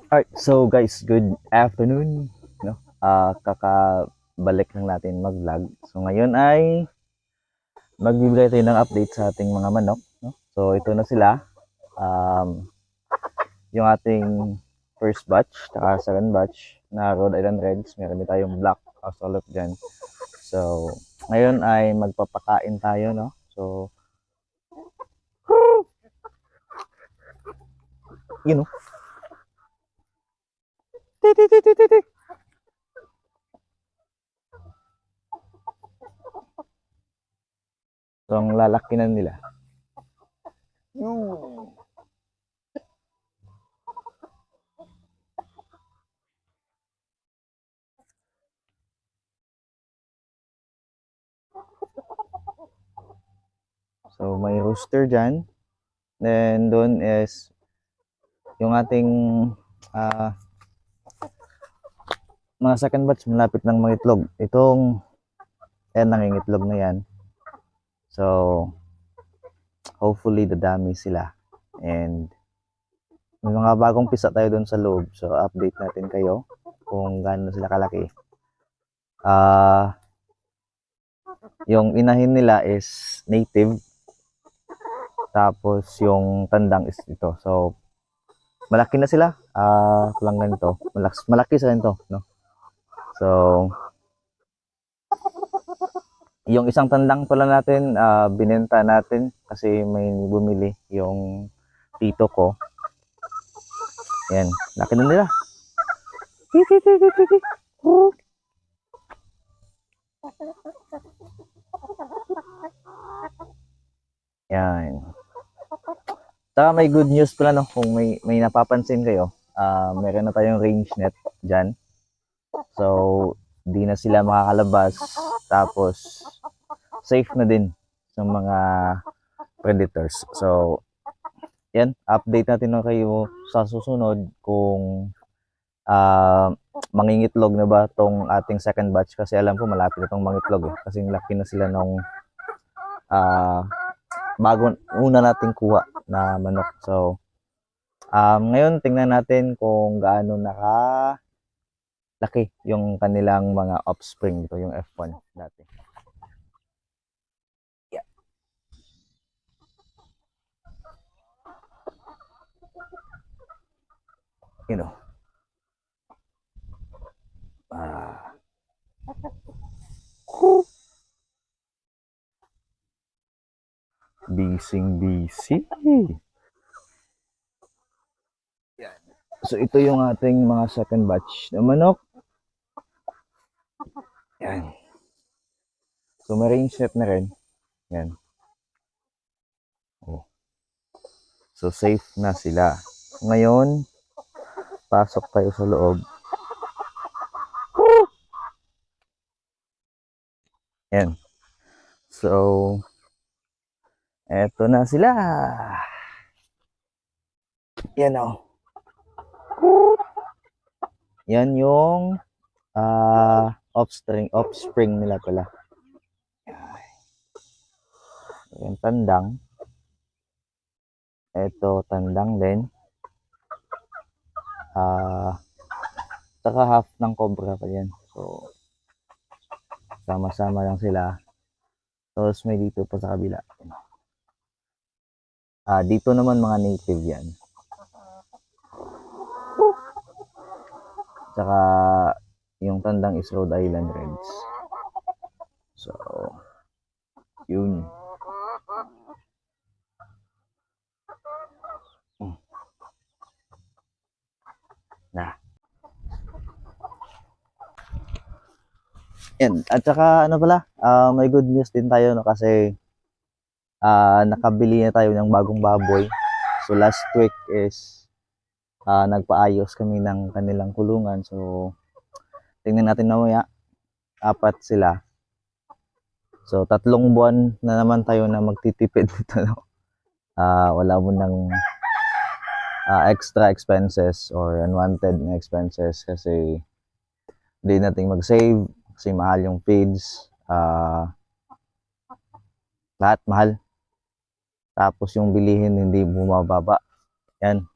Alright, so guys, good afternoon. No? Kakabalik lang natin mag-vlog. So ngayon ay magbibigay tayo ng update sa ating mga manok. No? So ito na sila. Um, yung ating first batch, saka second batch na Rhode Island Reds. Meron din tayong black Australorp dyan. So ngayon ay magpapakain tayo. No? So, you know. So ang lalaki na nila. So may rooster dyan. Then doon is yung ating uh, mga second batch malapit ng mga itlog. Itong nangingitlog na yan. So hopefully dadami sila. And may mga bagong pisa tayo doon sa loob. So update natin kayo kung gaano sila kalaki. Yung inahin nila is native. Tapos yung tandang is ito. So malaki na sila. Lang ganito. Malaki sa ganito, no? So yung isang tandang pala natin, binenta natin kasi may bumili yung tito ko. Yan, laki na nila. Yan. Saka may good news pala, no, kung may napapansin kayo, meron na tayong range net dyan. So, di na sila makakalabas. Tapos, safe na din sa mga predators. So, yan, update natin na kayo sa susunod kung mangingitlog na ba tong ating second batch, kasi alam ko malapit na tong mangitlog kasi laki na sila nung bago una nating kuha na manok. So ngayon tingnan natin kung gaano laki yung kanilang mga offspring. Ito yung F1 dati. Yeah. You know. Busy. Yan. So ito yung ating mga second batch na manok. Yan. So may range set na rin. Yan. Oh. So safe na sila. Ngayon, pasok tayo sa loob. Yan. So, eto na sila. Yan o. Yan yung offspring nila pala. Yan, tandang. Ito, tandang din. Saka half ng cobra pa yan. So, sama-sama lang sila. Tapos may dito pa sa kabila. Dito naman mga native yan. Saka yung tandang is Rhode Island Reds. So, yun. Na. Yan. At saka ano pala, may good news din tayo, no, kasi nakabili na tayo ng bagong baboy. So last week is nagpaayos kami ng kanilang kulungan. So tingnan natin mamaya, 4 sila. So 3 buwan na naman tayo na magtitipid dito, no? Wala mo ng extra expenses or unwanted na expenses kasi hindi natin mag-save kasi mahal yung feeds. Lahat mahal. Tapos yung bilihin hindi bumababa. Yan.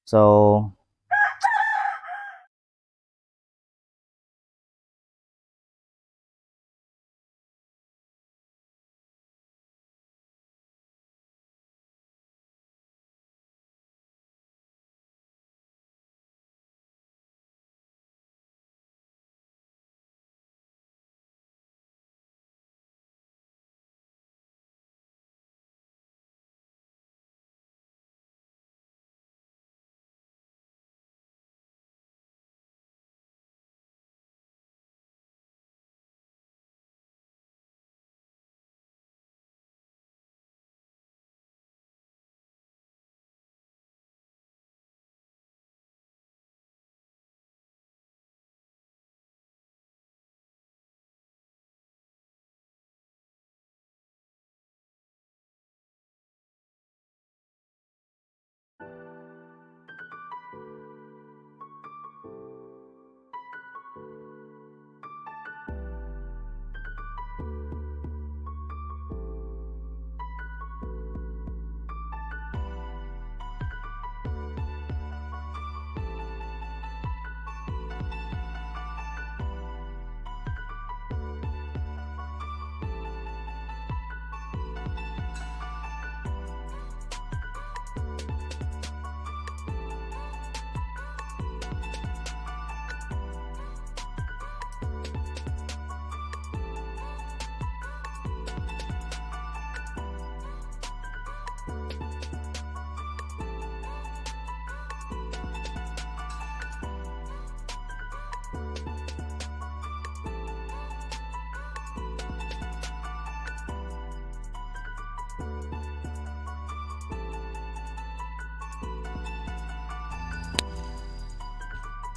So,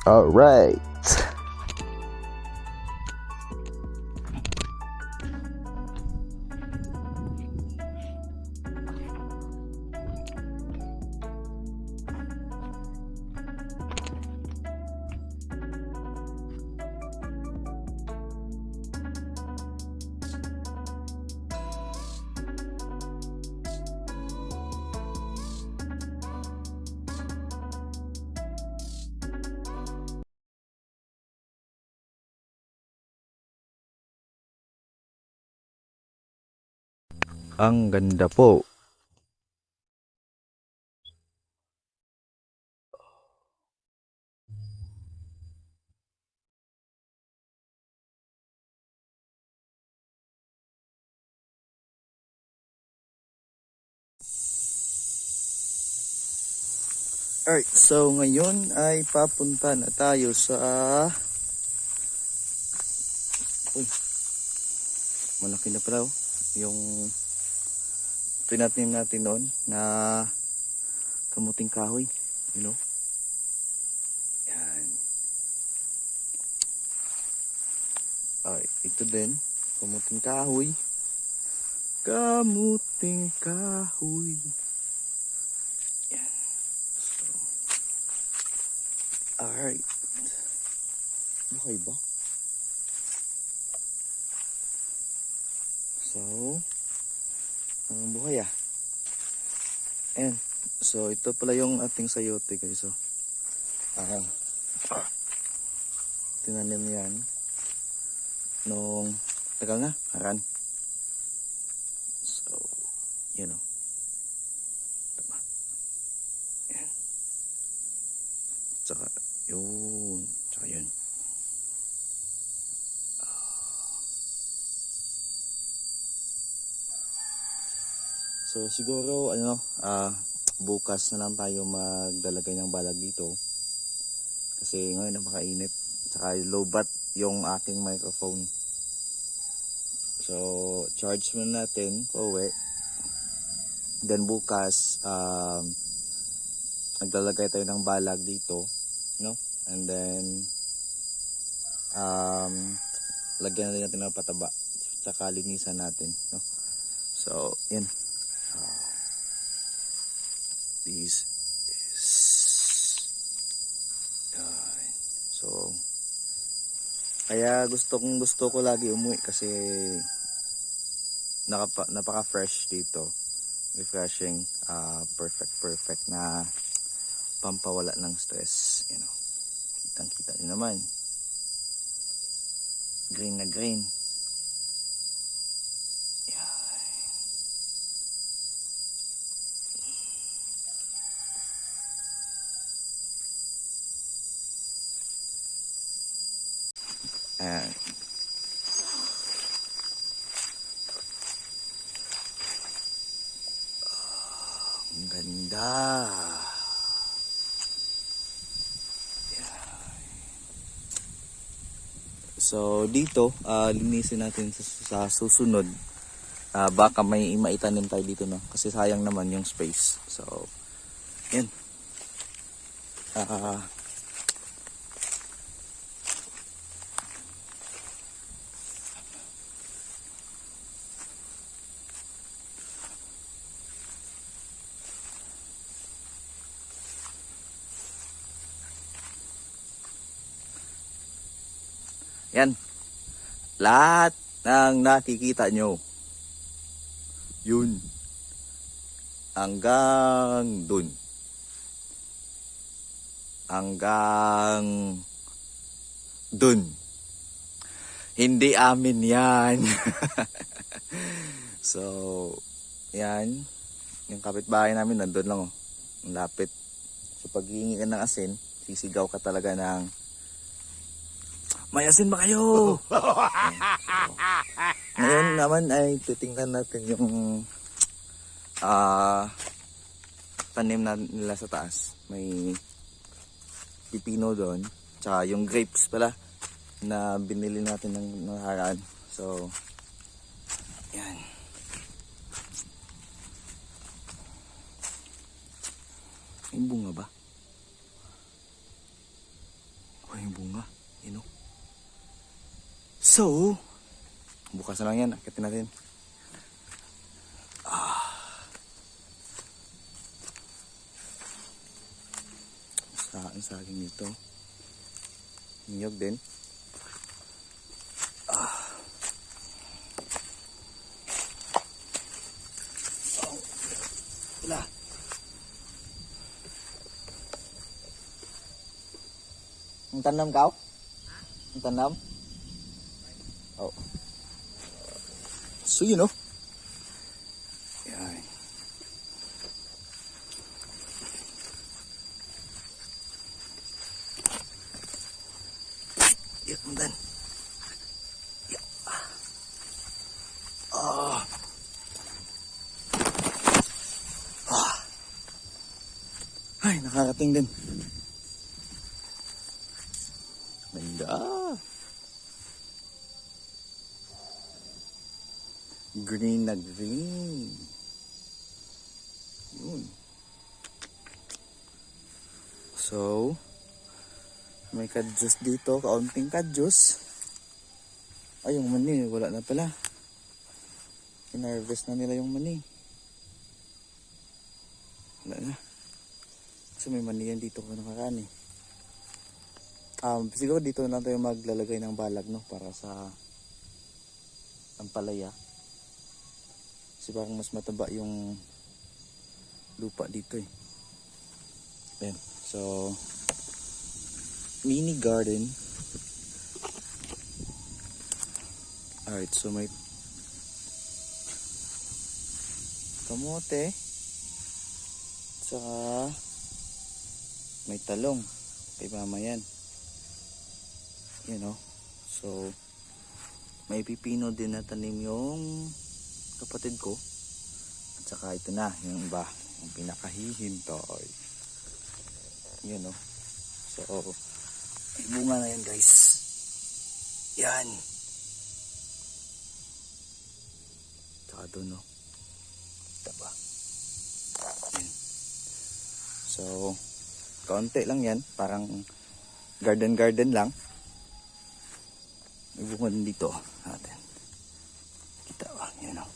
Alright. Ang ganda po. Alright, so ngayon ay papunta na tayo sa malaki na pala yung pinatnim natin noon na kamuting kahoy, you know. Yan. Alright, ito din kamuting kahoy. Kamuting kahoy. Yan. So, alright. Buhay ba? So, ang buhay ah. Ayan. So, ito pala yung ating sayote guys. So, tinanim yan nung tagal na, haran. So, you know. Diba? Ayan. Tsaka, yun. Tsaka yun. So siguro bukas na lang tayo magdalagay ng balag dito. Kasi ngayon napakainit. Tsaka lowbat yung aking microphone. So charge muna natin pauwi. Then bukas magdalagay tayo ng balag dito, no? And then lagyan na natin ng pataba. Tsaka linisan natin, no? So yan. This is so kaya gusto ko lagi umuwi kasi napaka fresh dito, refreshing, perfect na pampawala ng stress, you know. Kitang-kita niyo naman, green na green. Ayan. Ang ganda. So dito, linisin natin sa susunod. Baka may maitanim tayo dito, no? Kasi sayang naman yung space. So, yan. Yan. Lahat ng nakikita nyo, yun. Hanggang dun. Hanggang dun. Hindi amin yan. So, yan. Yung kapitbahay namin nandun lang, oh. Ang lapit. So, pag hihingi ka ng asin, sisigaw ka talaga ng, may asin ba kayo? So, ngayon naman ay titingnan natin yung tanim na nila sa taas. May pipino doon. Tsaka yung grapes pala na binili natin ng nakaraan. So, yan. May bunga ba? Maraming bunga. You know? So, bukas na lang yan. Akitin natin. Ang saging nito. Niyog din. Wala. Ang tanam kau? Ang tanam? Oh. So, you know. Yan. Yan, dan. Yan. Ah. Ah. Ay, nakakating din. Ganda. Green na green. Yun. So, may kadyos dito, kaunting kadyos. Ay, yung mani, wala na pala. Inharvest na nila yung mani. Wala na. Kasi may mani yan dito ko nakaraan eh. Siguro dito na tayo maglalagay ng balag, no, para sa ampalaya. Kasi parang mas mataba yung lupa dito eh. Ayan. So, mini garden. Alright, so may kamote. Saka may talong. Kay mama yan. You know, so may pipino din na tanim yung kapatid ko. At saka ito na, yung iba, yung pinakahihintay. You know, so may bunga na yan guys. Yan. Saka doon, no, taba. Yan. So kaunti lang yan, parang garden lang. May bunga din dito natin. Kita ba? Yan o.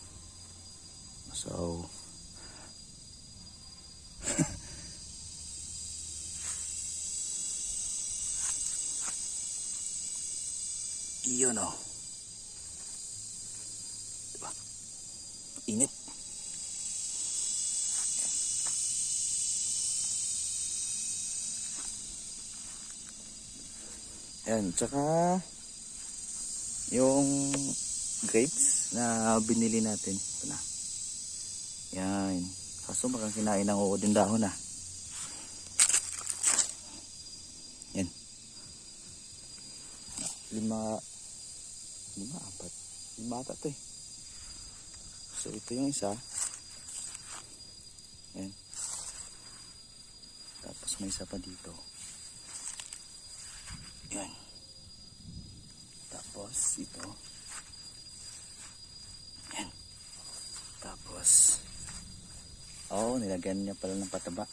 So, yun o. Diba? Init. Yan, tsaka yung grapes na binili natin. Ito na. Yan. Kaso makang kinain ng uod yung dahon na. Yan. 5, 4. 5 ata ito eh. So ito yung isa. Yan. Tapos may isa pa dito. Yan. Tapos ito. Yan. Tapos nilagyan niya pala ng pataba.